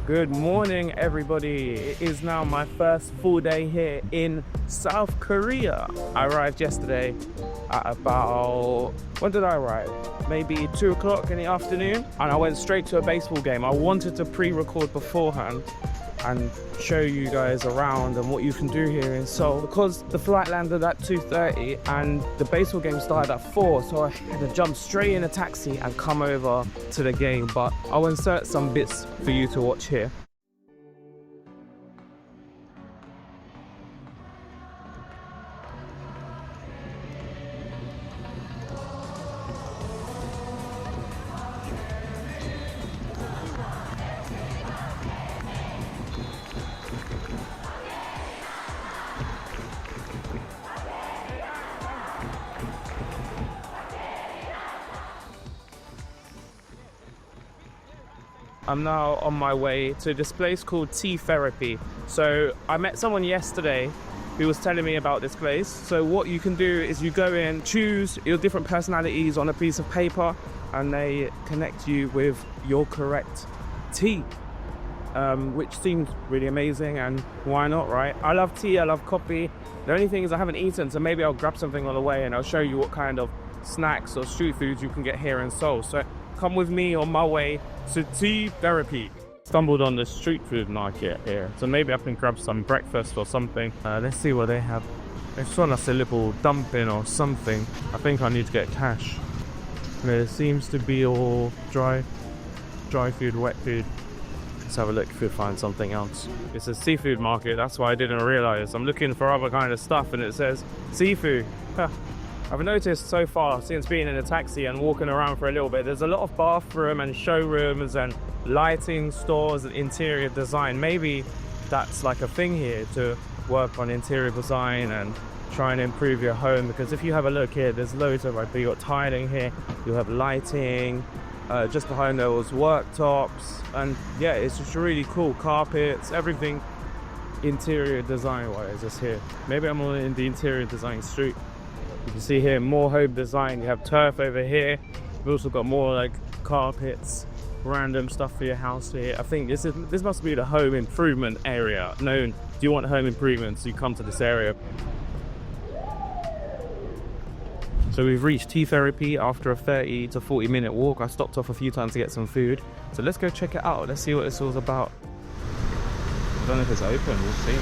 Good morning, everybody. It is now my first full day here in South Korea. I arrived yesterday at about, when did I arrive? Maybe 2 o'clock in the afternoon, and I went straight to a baseball game. I wanted to pre-record beforehand and show you guys around and what you can do here in Seoul, because the flight landed at 2:30 and the baseball game started at 4, so I had to jump straight in a taxi and come over to the game. But I'll insert some bits for you to watch here. I'm now on my way to this place called Tea Therapy. So I met someone yesterday who was telling me about this place. So what you can do is you go in, choose your different personalities on a piece of paper, and they connect you with your correct tea, which seems really amazing, and why not, right? I love tea, I love coffee. The only thing is I haven't eaten, so maybe I'll grab something on the way and I'll show you what kind of snacks or street foods you can get here in Seoul. So come with me on my way to Tea Therapy. Stumbled on the street food market here, so maybe I can grab some breakfast or something. Let's see what they have. They shown us a little dumpling or something. I think I need to get cash. There seems to be all dry food, wet food. Let's have a look if we find something else. It's a seafood market, that's why I didn't realize. I'm looking for other kind of stuff and it says seafood. I've noticed so far, since being in a taxi and walking around for a little bit, there's a lot of bathroom and showrooms and lighting stores and interior design. Maybe that's like a thing here, to work on interior design and try and improve your home. Because if you have a look here, there's loads of, like, you got tiling here, you have lighting, just behind those worktops, and yeah, it's just really cool. Carpets, everything interior design wise is here. Maybe I'm on in the interior design street. You can see here more home design. You have turf over here. We've also got more like carpets, random stuff for your house here. I think this must be the home improvement area. Known, do you want home improvements, you come to this area. So we've reached Tea Therapy after a 30 to 40 minute walk. I stopped off a few times to get some food. So let's go check it out. Let's see what it's all about. I don't know if it's open, we'll see.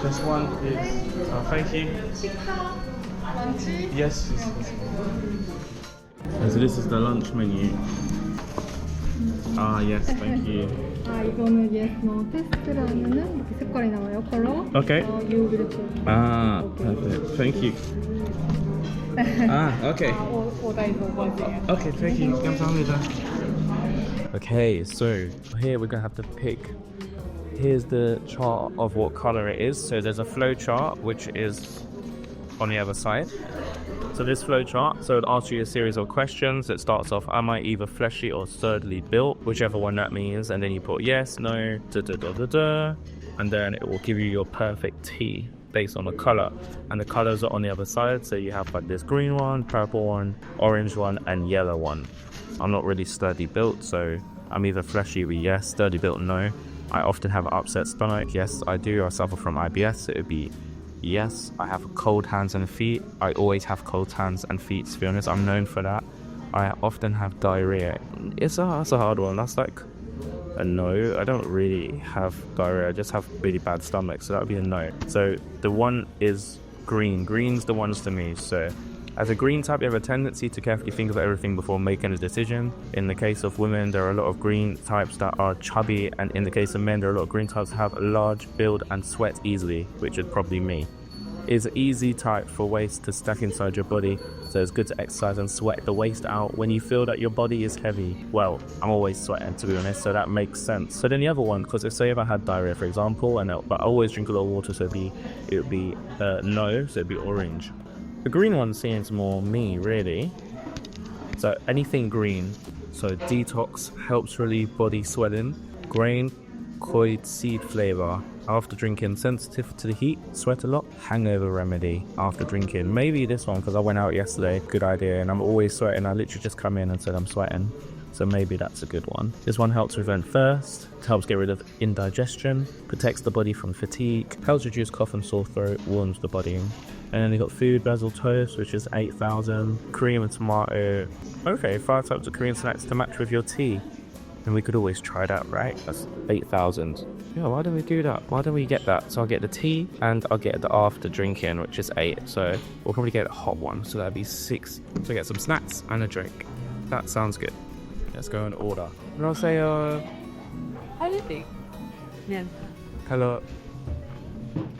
Just one, please. Thank you. Yes. So this is the lunch menu. Yes, thank you. 이거는 yes, no 테스트를 하면은 이렇게 색깔이 나와요. 컬러. Okay. You will put. Perfect. Thank you. Okay. Okay, thank you. 감사합니다. Okay, so here we're gonna have to pick. Here's the chart of what color it is. So there's a flow chart which is on the other side. So this flow chart, so it asks you a series of questions. It starts off, am I either fleshy or sturdily built, whichever one that means, and then you put yes, no, and then it will give you your perfect tea based on the color, and the colors are on the other side. So you have like this green one, purple one, orange one, and yellow one. I'm not really sturdy built, so I'm either fleshy with yes, sturdy built no. I often have upset stomach. Yes, I do. I suffer from IBS, so it would be yes. I have cold hands and feet. I always have cold hands and feet, to be honest. I'm known for that. I often have diarrhea. That's a hard one. That's like a no. I don't really have diarrhea. I just have really bad stomach, so that would be a no. So the one is green. Green's the ones to me. So as a green type, you have a tendency to carefully think of everything before making a decision. In the case of women, there are a lot of green types that are chubby, and in the case of men, there are a lot of green types that have a large build and sweat easily, which is probably me. Is an easy type for waste to stack inside your body, so it's good to exercise and sweat the waste out when you feel that your body is heavy. Well, I'm always sweating, to be honest, so that makes sense. So then the other one, because if I had diarrhea, for example, but I always drink a lot of water, so it would be no, so it'd be orange. The green one seems more me, really. So anything green. So detox, helps relieve body swelling. Grain, coid seed flavor. after drinking, sensitive to the heat, sweat a lot, hangover remedy after drinking. Maybe this one, because I went out yesterday, good idea, and I'm always sweating. I literally just come in and said I'm sweating, so maybe that's a good one. This one helps prevent thirst, helps get rid of indigestion, protects the body from fatigue, helps reduce cough and sore throat, warms the body. And then you got food, basil toast, which is 8,000, cream and tomato. Okay, 5 types of Korean snacks to match with your tea. And we could always try that, right? That's 8,000. Yeah, why don't we do that? Why don't we get that? So I'll get the tea and I'll get the after drinking, which is 8. So we'll probably get a hot one. So that'd be 6. So get some snacks and a drink. That sounds good. Let's go and order. And I'll say, anything. Yeah. hello.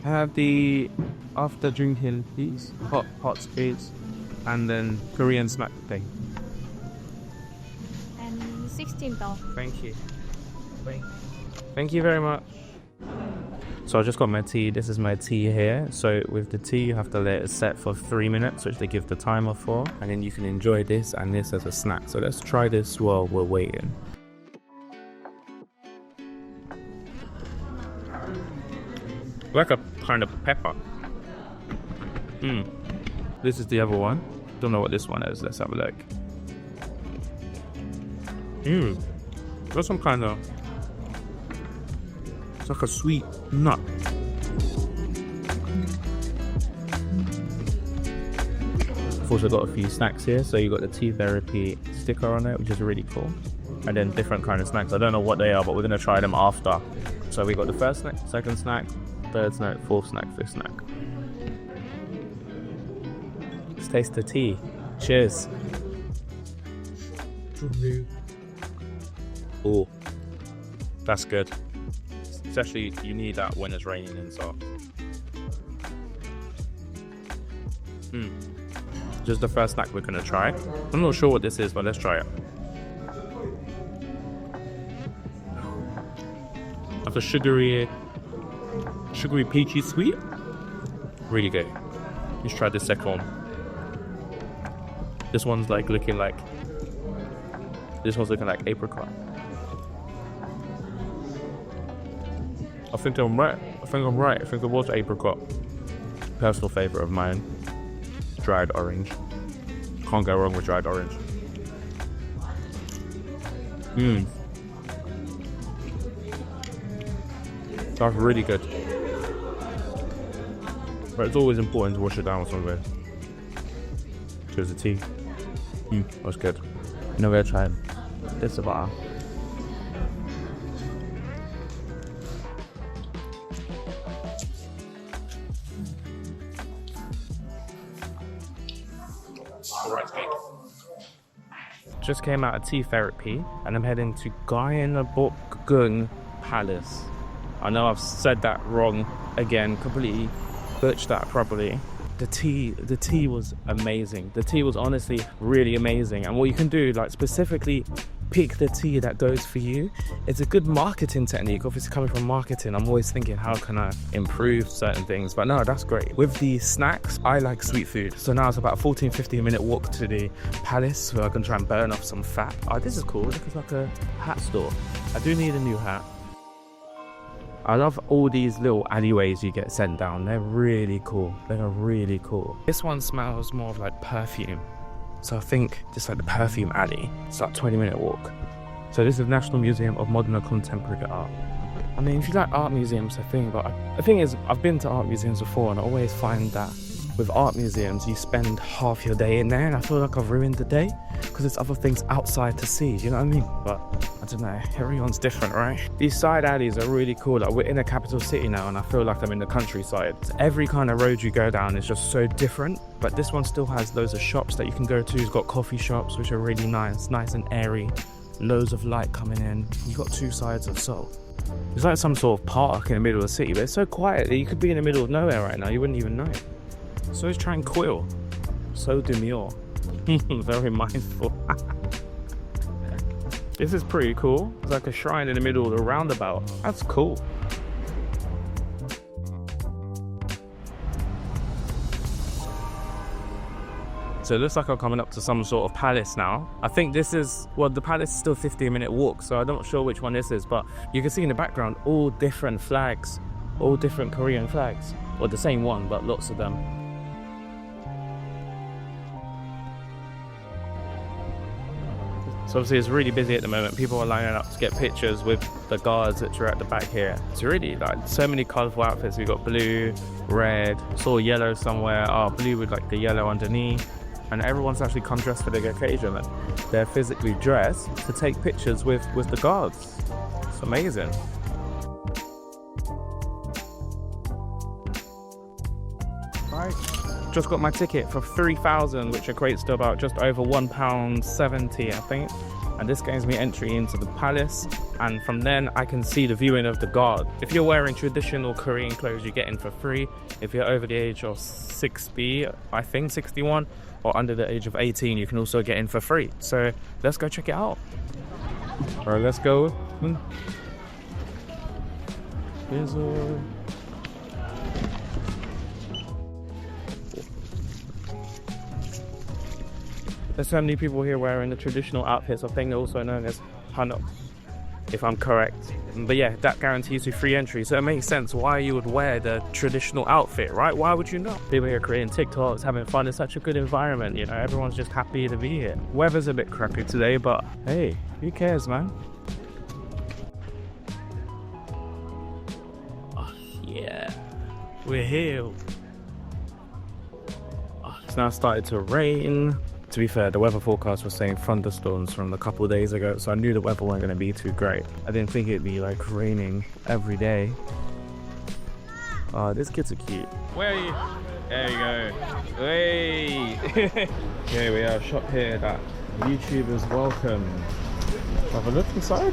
Have the after drinking, please. Hot please. And then Korean snack thing. And $16. Thank you. Thank you very much. So I just got my tea. This is my tea here. So with the tea, you have to let it set for 3 minutes, which they give the timer for. And then you can enjoy this and this as a snack. So let's try this while we're waiting. Like a kind of pepper. This is the other one. Don't know what this one is. Let's have a look. Got some kind of... It's like a sweet nut. I've also got a few snacks here. So you got the tea therapy sticker on it, which is really cool. And then different kind of snacks. I don't know what they are, but we're gonna try them after. So we got the first snack, second snack, third snack, fourth snack, fifth snack. Let's taste the tea. Cheers. Oh, that's good. Especially you need that when it's raining and so. Just the first snack we're gonna try. I'm not sure what this is, but let's try it. That's a sugary peachy sweet. Really good. Let's try this second one. This one's looking like apricot. I think I'm right. I think it was apricot. Personal favorite of mine. Dried orange. Can't go wrong with dried orange. That's really good. But it's always important to wash it down with something. Cheers the tea. That's good. Now we're gonna try this butter. Just came out of tea therapy and I'm heading to Gyeongbokgung Palace. I know I've said that wrong again, completely butchered that properly. The tea was amazing. The tea was honestly really amazing. And what you can do, specifically pick the tea that goes for you. It's a good marketing technique. Obviously coming from marketing, I'm always thinking, how can I improve certain things? But no, that's great. With the snacks, I like sweet food. So now it's about a 14-15 minute walk to the palace where I can try and burn off some fat. Oh, this is cool. Look, it's like a hat store. I do need a new hat. I love all these little alleyways you get sent down. They're really cool. They are really cool. This one smells more of like perfume. So I think just like the perfume alley. It's like a 20-minute walk. So this is National Museum of Modern and Contemporary Art. I mean, if you like art museums, the thing is, I've been to art museums before and I always find that with art museums, you spend half your day in there and I feel like I've ruined the day because there's other things outside to see, you know what I mean? But I don't know, everyone's different, right? These side alleys are really cool. Like, we're in a capital city now and I feel like I'm in the countryside. Every kind of road you go down is just so different, but this one still has loads of shops that you can go to. It's got coffee shops which are really nice and airy, loads of light coming in. You've got two sides of Seoul. It's like some sort of park in the middle of the city, but it's so quiet that you could be in the middle of nowhere right now, you wouldn't even know it. So it's tranquil, so demure, very mindful. This is pretty cool. It's like a shrine in the middle of the roundabout. That's cool. So it looks like I'm coming up to some sort of palace now. I think this is, well, the palace is still a 15-minute walk, so I'm not sure which one this is, but you can see in the background all different flags all different Korean flags, or the same one, but lots of them. So obviously it's really busy at the moment. People are lining up to get pictures with the guards that are at the back here. It's really like so many colourful outfits. We've got blue, red, saw yellow somewhere, blue with like the yellow underneath. And everyone's actually come dressed for the occasion. And they're physically dressed to take pictures with the guards. It's amazing. Right. Just got my ticket for 3,000, which equates to about just over £1.70, I think. And this gains me entry into the palace, and from then I can see the viewing of the guard. If you're wearing traditional Korean clothes, you get in for free. If you're over the age of 60, I think 61, or under the age of 18, you can also get in for free. So let's go check it out. All right, let's go. Here's There's so many people here wearing the traditional outfits, I think also known as Hanbok, if I'm correct. But yeah, that guarantees you free entry, so it makes sense why you would wear the traditional outfit, right? Why would you not? People here creating TikToks, having fun. It's such a good environment, you know, everyone's just happy to be here. Weather's a bit crappy today, but hey, who cares, man? Oh yeah, we're here. It's now started to rain. To be fair, the weather forecast was saying thunderstorms from a couple of days ago, so I knew the weather wasn't going to be too great. I didn't think it'd be like raining every day. Oh, these kids are cute. Where are you? There you go. Hey! Here we are, a shop here that YouTubers welcome. Have a look inside.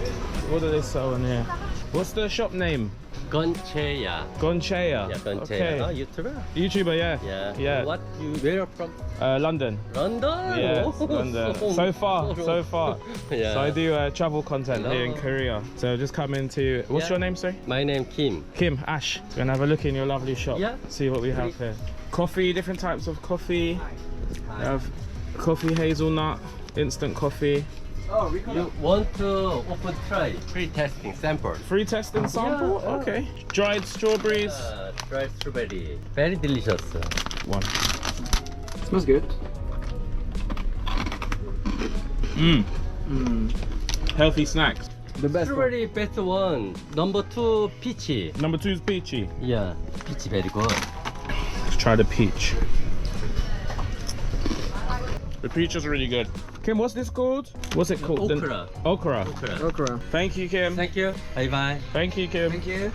What do they sell in here? What's the shop name? Goncheya. Goncheya. Yeah, Goncheya. Okay. Oh, YouTuber? YouTuber, yeah. Yeah. Where you from? London. London? Yes, Oh. London. So far. Yeah. So I do travel content here in Korea. So just come into, what's your name, sir? My name Kim. Kim, Ash. We're gonna have a look in your lovely shop. Yeah. See what we have here. Coffee, different types of coffee. We have coffee hazelnut, instant coffee. You want to open try free testing sample? Free testing sample? Yeah. Okay. Dried strawberries. Dried strawberry. Very delicious. One. Smells good. Healthy snacks. The best one. Strawberry best one. Number 2 peachy. Number 2 is peachy. Yeah, peachy very good. Let's try the peach. The peach is really good. Kim, what's this called? What's it called? Okra. Okra. Okra. Thank you, Kim. Thank you. Bye bye. Thank you, Kim. Thank you.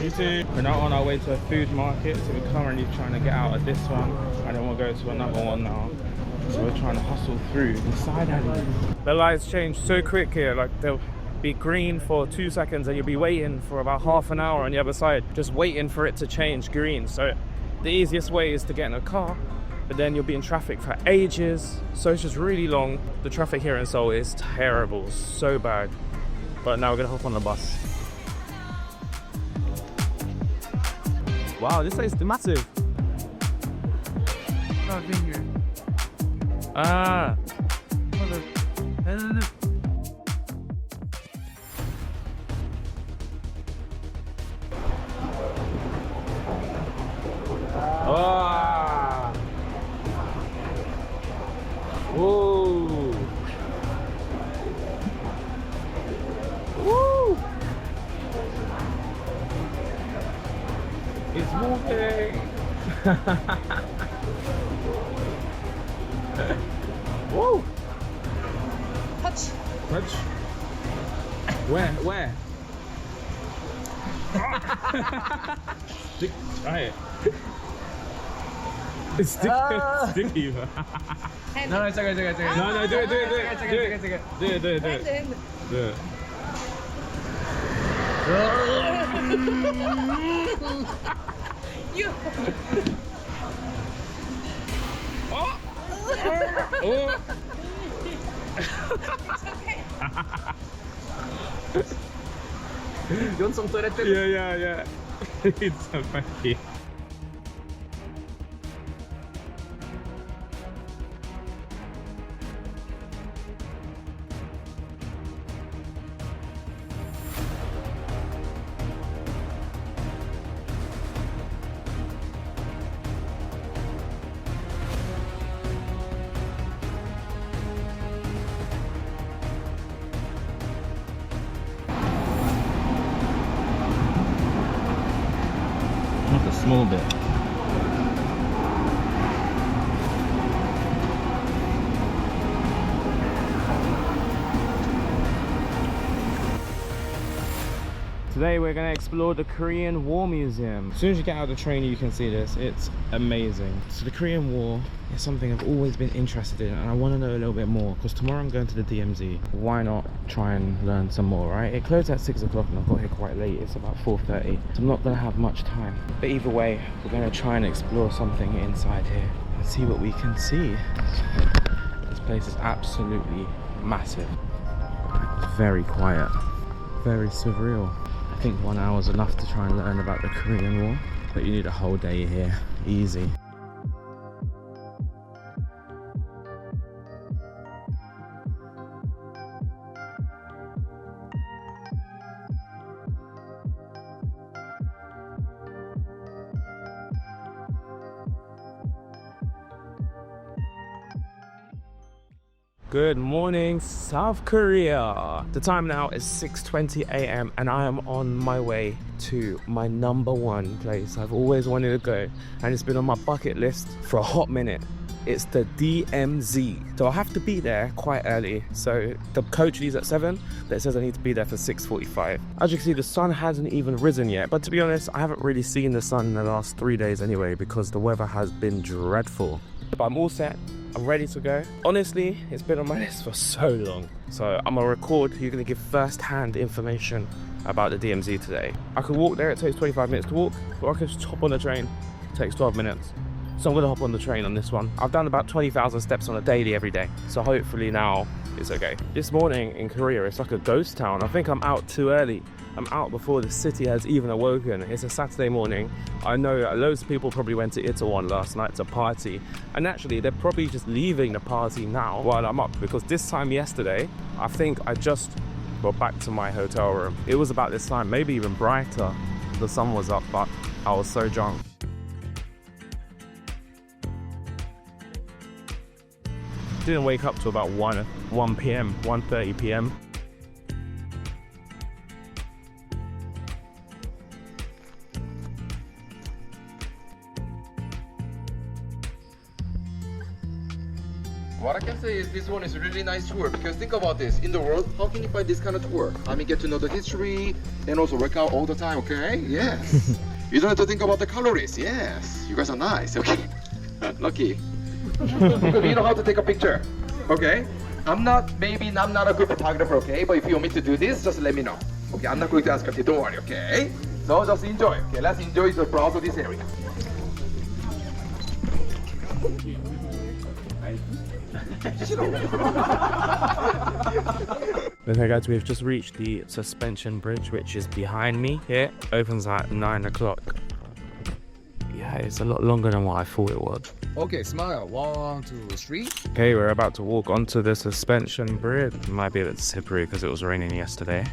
You too. We're now on our way to a food market, so we're currently trying to get out of this one. I don't want to go to another one now. So we're trying to hustle through the side alley. The lights change so quick here, like they'll be green for 2 seconds and you'll be waiting for about half an hour on the other side, just waiting for it to change green. So the easiest way is to get in a car, but then you'll be in traffic for ages, so it's just really long. The traffic here in Seoul is terrible, so bad. But now we're gonna hop on the bus. Wow, this place is massive. Oh, I've been here. Ah. Ah. Whoa. Woo. It's moving. Whoa. Touch. Touch. Where? Try it. It's sticky. No, it's okay, it's okay, it's okay. No, do it. It's okay, it's okay. Do it. You. Oh. 연성 또랬대. Yeah. It's so funny. Today we're going to explore the Korean War Museum. As soon as you get out of the train you can see this. It's amazing. So the Korean War is something I've always been interested in, and I want to know a little bit more because tomorrow I'm going to the DMZ. Why not try and learn some more, right? It closed at 6 o'clock and I got here quite late. It's about 4:30, so I'm not going to have much time. But either way, we're going to try and explore something inside here and see what we can see. This place is absolutely massive. It's very quiet, very surreal. I think 1 hour is enough to try and learn about the Korean War, but you need a whole day here, easy. Good morning, South Korea. The time now is 6:20 a.m. and I am on my way to my #1 place I've always wanted to go, and it's been on my bucket list for a hot minute. It's the DMZ. So I have to be there quite early. So the coach leaves at 7, but it says I need to be there for 6:45. As you can see, the sun hasn't even risen yet, but to be honest, I haven't really seen the sun in the last 3 days anyway because the weather has been dreadful. But I'm all set. I'm ready to go. Honestly, it's been on my list for so long. So I'm gonna record. You're gonna give first-hand information about the DMZ today. I could walk there, it takes 25 minutes to walk, or I could just hop on the train, it takes 12 minutes. So I'm gonna hop on the train on this one. I've done about 20,000 steps on a daily every day. So hopefully now it's okay. This morning in Korea, it's like a ghost town. I think I'm out too early. I'm out before the city has even awoken. It's a Saturday morning. I know that loads of people probably went to Itaewon last night to party. And actually, they're probably just leaving the party now while I'm up, because this time yesterday, I think I just got back to my hotel room. It was about this time, maybe even brighter. The sun was up, but I was so drunk. Didn't wake up till about 1 p.m, 1:30 p.m. What I can say is this one is a really nice tour, because think about this, in the world, how can you find this kind of tour? I mean, get to know the history and also work out all the time, okay? Yes. You don't have to think about the calories. Yes. You guys are nice, okay? Lucky. Because you know how to take a picture, okay? I'm not a good photographer, okay? But if you want me to do this, just let me know. Okay, I'm not going to ask you, don't worry, okay? So just enjoy. Okay, let's enjoy the browse of this area. Okay guys, we've just reached the suspension bridge, which is behind me here. Opens at 9 o'clock. Yeah, it's a lot longer than what I thought it was. Okay, smile. 1, 2, 3. Okay, we're about to walk onto the suspension bridge. It might be a bit slippery because it was raining yesterday.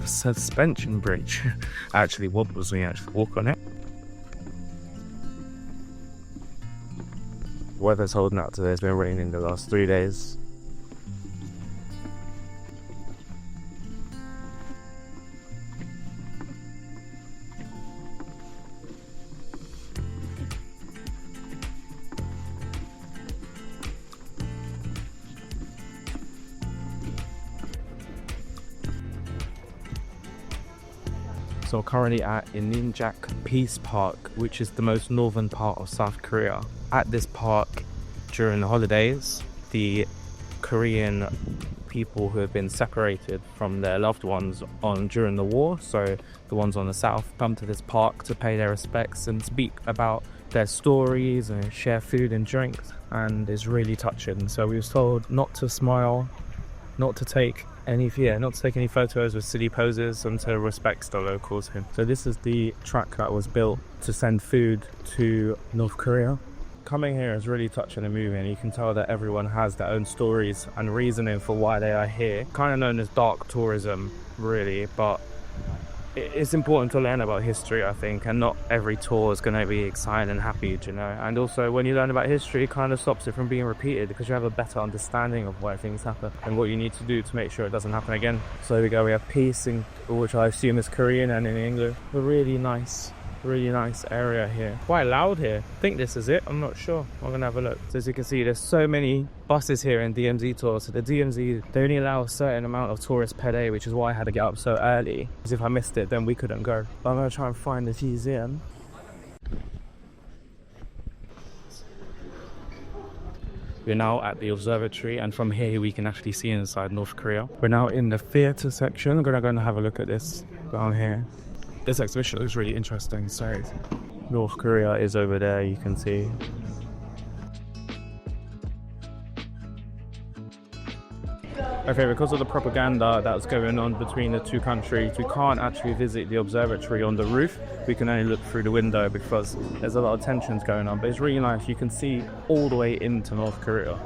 Suspension bridge actually wobbles when you actually walk on it. Weather's holding out today. It's been raining the last 3 days. So currently at Inninjak Peace Park, which is the most northern part of South Korea. At this park during the holidays, the Korean people who have been separated from their loved ones during the war, so the ones on the south, come to this park to pay their respects and speak about their stories and share food and drinks, and it's really touching. So we were told not to smile, not to take any photos with silly poses, and to respect the locals here. So this is the track that was built to send food to North Korea. Coming here is really touching and moving. You can tell that everyone has their own stories and reasoning for why they are here. Kind of known as dark tourism, really, but it's important to learn about history, I think, and not every tour is going to be exciting and happy, you know. And also, when you learn about history, it kind of stops it from being repeated because you have a better understanding of why things happen and what you need to do to make sure it doesn't happen again. So there we go, we have peace, which I assume is Korean, and in English. A really nice area here. Quite loud here. I think this is it. I'm not sure. I'm gonna have a look. So as you can see, there's so many buses here in DMZ tours. So the DMZ, they only allow a certain amount of tourists per day, which is why I had to get up so early, because if I missed it, then we couldn't go. But I'm gonna try and find the museum. We're now at the observatory, and from here we can actually see inside North Korea. We're now in the theatre section. I'm gonna go and have a look at this down here. This exhibition looks really interesting. So North Korea is over there, you can see. Okay, because of the propaganda that's going on between the two countries, we can't actually visit the observatory on the roof. We can only look through the window because there's a lot of tensions going on. But it's really nice. You can see all the way into North Korea.